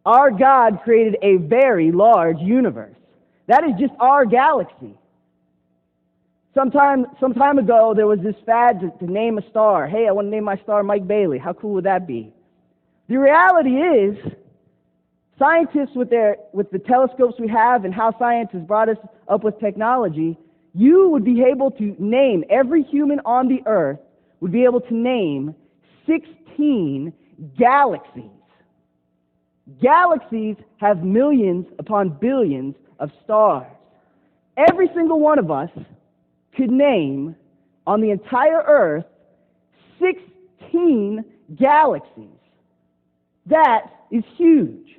Our God created a very large universe. That is just our galaxy. Some time ago, there was this fad to name a star. Hey, I want to name my star Mike Bailey. How cool would that be? The reality is, scientists with the telescopes we have and how science has brought us up with technology, you would be able to name, every human on the earth would be able to name 16 galaxies. Galaxies have millions upon billions of stars. Every single one of us could name on the entire earth 16 galaxies. That is huge.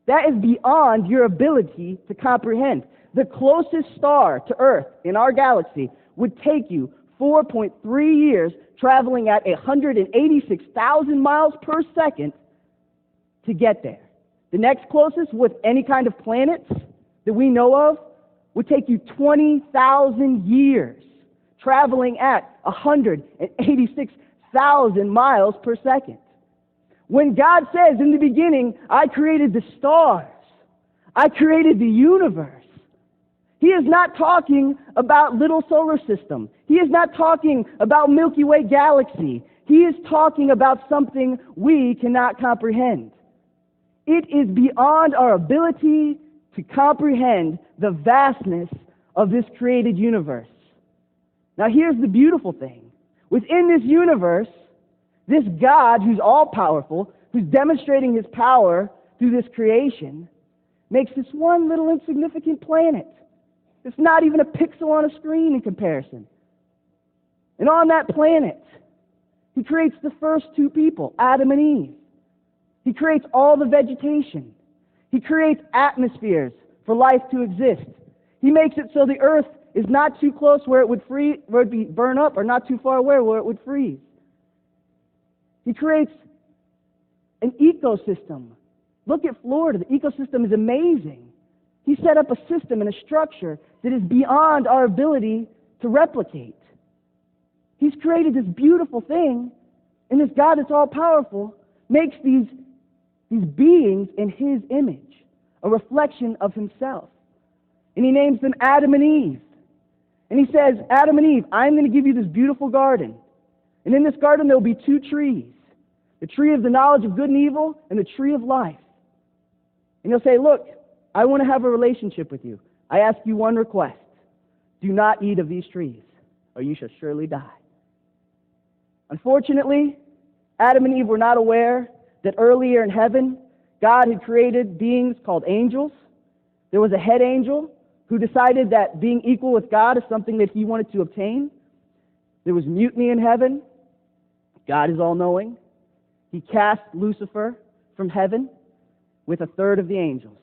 That is beyond your ability to comprehend. The closest star to Earth in our galaxy would take you 4.3 years traveling at 186,000 miles per second to get there. The next closest with any kind of planets that we know of would take you 20,000 years traveling at 186,000 miles per second. When God says in the beginning, I created the stars, I created the universe, He is not talking about little solar system. He is not talking about Milky Way galaxy. He is talking about something we cannot comprehend. It is beyond our ability to comprehend the vastness of this created universe. Now here's the beautiful thing. Within this universe, this God who's all-powerful, who's demonstrating His power through this creation, makes this one little insignificant planet. It's not even a pixel on a screen in comparison. And on that planet, He creates the first two people, Adam and Eve. He creates all the vegetation. He creates atmospheres for life to exist. He makes it so the earth is not too close where it would be burn up, or not too far away where it would freeze. He creates an ecosystem. Look at Florida. The ecosystem is amazing. He set up a system and a structure that is beyond our ability to replicate. He's created this beautiful thing, and this God that's all-powerful makes these beings in His image, a reflection of Himself. And He names them Adam and Eve. And He says, Adam and Eve, I'm going to give you this beautiful garden. And in this garden there will be two trees, the tree of the knowledge of good and evil and the tree of life. And He'll say, look, I want to have a relationship with you. I ask you one request. Do not eat of these trees, or you shall surely die. Unfortunately, Adam and Eve were not aware that earlier in heaven, God had created beings called angels. There was a head angel who decided that being equal with God is something that he wanted to obtain. There was mutiny in heaven. God is all-knowing. He cast Lucifer from heaven with a third of the angels.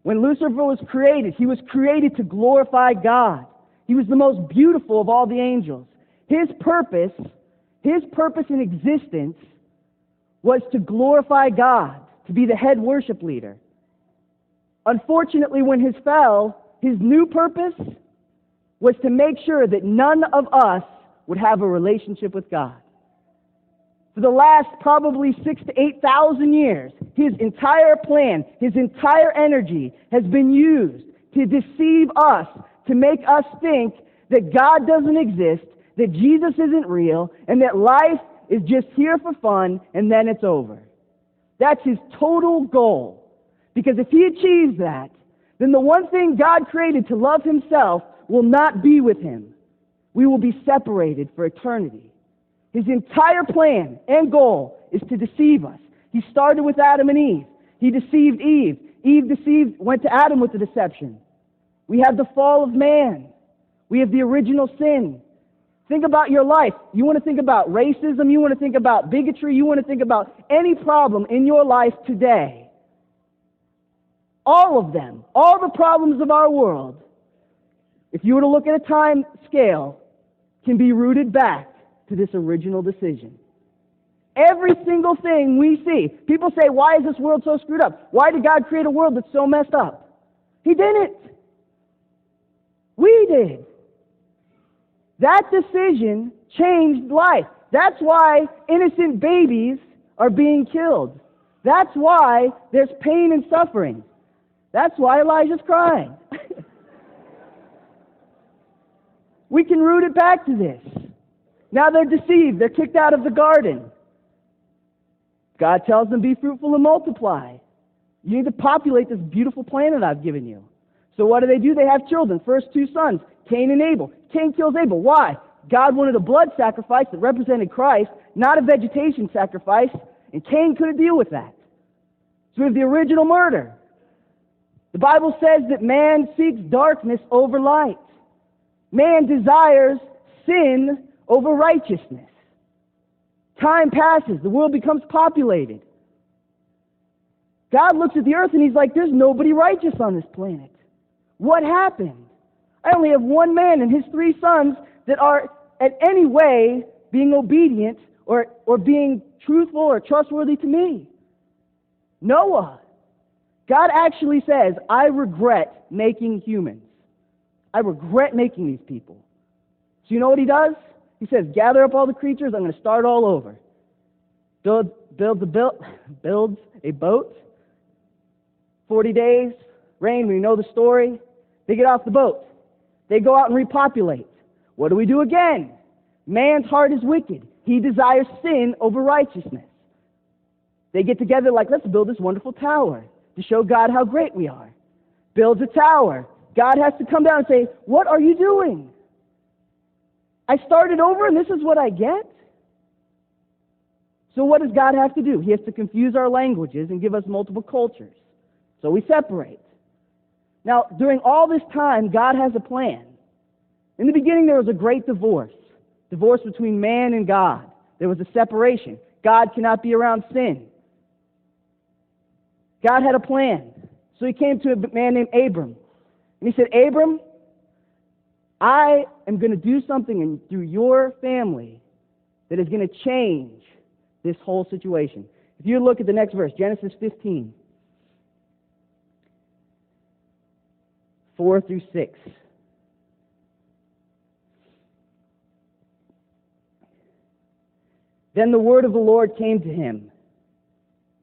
When Lucifer was created, he was created to glorify God. He was the most beautiful of all the angels. His purpose in existence was to glorify God, to be the head worship leader. Unfortunately, when he fell, his new purpose was to make sure that none of us would have a relationship with God. For the last probably 6,000 to 8,000 years, his entire plan, his entire energy has been used to deceive us, to make us think that God doesn't exist, that Jesus isn't real, and that life is just here for fun, and then it's over. That's his total goal. Because if he achieves that, then the one thing God created to love Himself will not be with Him. We will be separated for eternity. His entire plan and goal is to deceive us. He started with Adam and Eve. He deceived Eve. Eve went to Adam with the deception. We have the fall of man. We have the original sin. Think about your life. You want to think about racism, you want to think about bigotry, you want to think about any problem in your life today. All of them, all the problems of our world, if you were to look at a time scale, can be rooted back to this original decision. Every single thing we see, people say, why is this world so screwed up? Why did God create a world that's so messed up? He didn't. We did. That decision changed life. That's why innocent babies are being killed. That's why there's pain and suffering. That's why Elijah's crying. We can root it back to this. Now they're deceived. They're kicked out of the garden. God tells them, be fruitful and multiply. You need to populate this beautiful planet I've given you. So what do? They have children. First two sons, Cain and Abel. Cain kills Abel. Why? God wanted a blood sacrifice that represented Christ, not a vegetation sacrifice, and Cain couldn't deal with that. So we have the original murder. The Bible says that man seeks darkness over light. Man desires sin over righteousness. Time passes. The world becomes populated. God looks at the earth and he's like, there's nobody righteous on this planet. What happened? I only have one man and his three sons that are in any way being obedient or being truthful or trustworthy to me. Noah. God actually says, I regret making humans. I regret making these people. So you know what he does? He says, gather up all the creatures, I'm going to start all over. Builds a boat. 40 days, rain, we know the story. They get off the boat. They go out and repopulate. What do we do again? Man's heart is wicked. He desires sin over righteousness. They get together like, let's build this wonderful tower to show God how great we are. Builds a tower. God has to come down and say, what are you doing? I started over and this is what I get? So what does God have to do? He has to confuse our languages and give us multiple cultures. So we separate. Now, during all this time, God has a plan. In the beginning, there was a great divorce between man and God. There was a separation. God cannot be around sin. God had a plan. So he came to a man named Abram. And he said, Abram, I am going to do something through your family that is going to change this whole situation. If you look at the next verse, Genesis 15, 4 through 6. Then the word of the Lord came to him,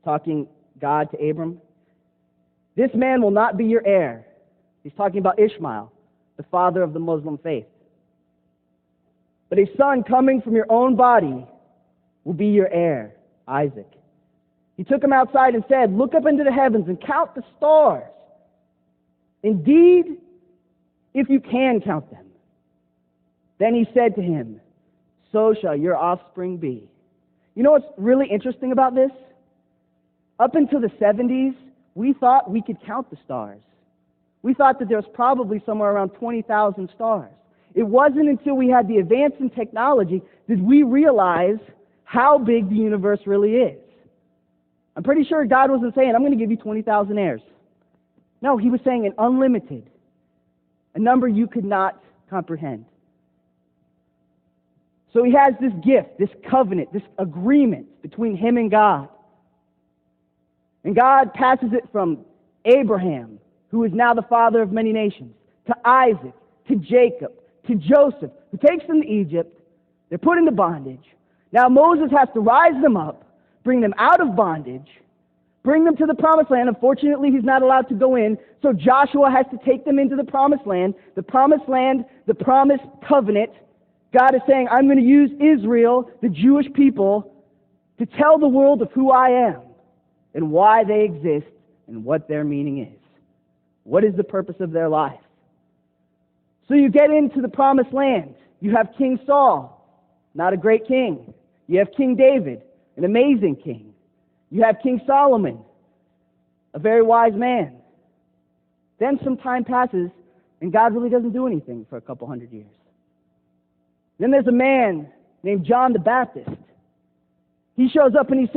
talking God to Abram. This man will not be your heir. He's talking about Ishmael, the father of the Muslim faith. But a son coming from your own body will be your heir, Isaac. He took him outside and said, look up into the heavens and count the stars. Indeed, if you can count them. Then he said to him, so shall your offspring be. You know what's really interesting about this? Up until the 70s, we thought we could count the stars. We thought that there was probably somewhere around 20,000 stars. It wasn't until we had the advance in technology did we realize how big the universe really is. I'm pretty sure God wasn't saying, I'm going to give you 20,000 heirs. No, he was saying an unlimited, a number you could not comprehend. So he has this gift, this covenant, this agreement between him and God. And God passes it from Abraham, who is now the father of many nations, to Isaac, to Jacob, to Joseph, who takes them to Egypt. They're put into bondage. Now Moses has to rise them up, bring them out of bondage, bring them to the promised land. Unfortunately, he's not allowed to go in, so Joshua has to take them into the promised land, the promised covenant. God is saying, I'm going to use Israel, the Jewish people, to tell the world of who I am and why they exist and what their meaning is. What is the purpose of their life? So you get into the promised land. You have King Saul, not a great king. You have King David, an amazing king. You have King Solomon, a very wise man. Then some time passes, and God really doesn't do anything for a couple hundred years. Then there's a man named John the Baptist. He shows up and he says,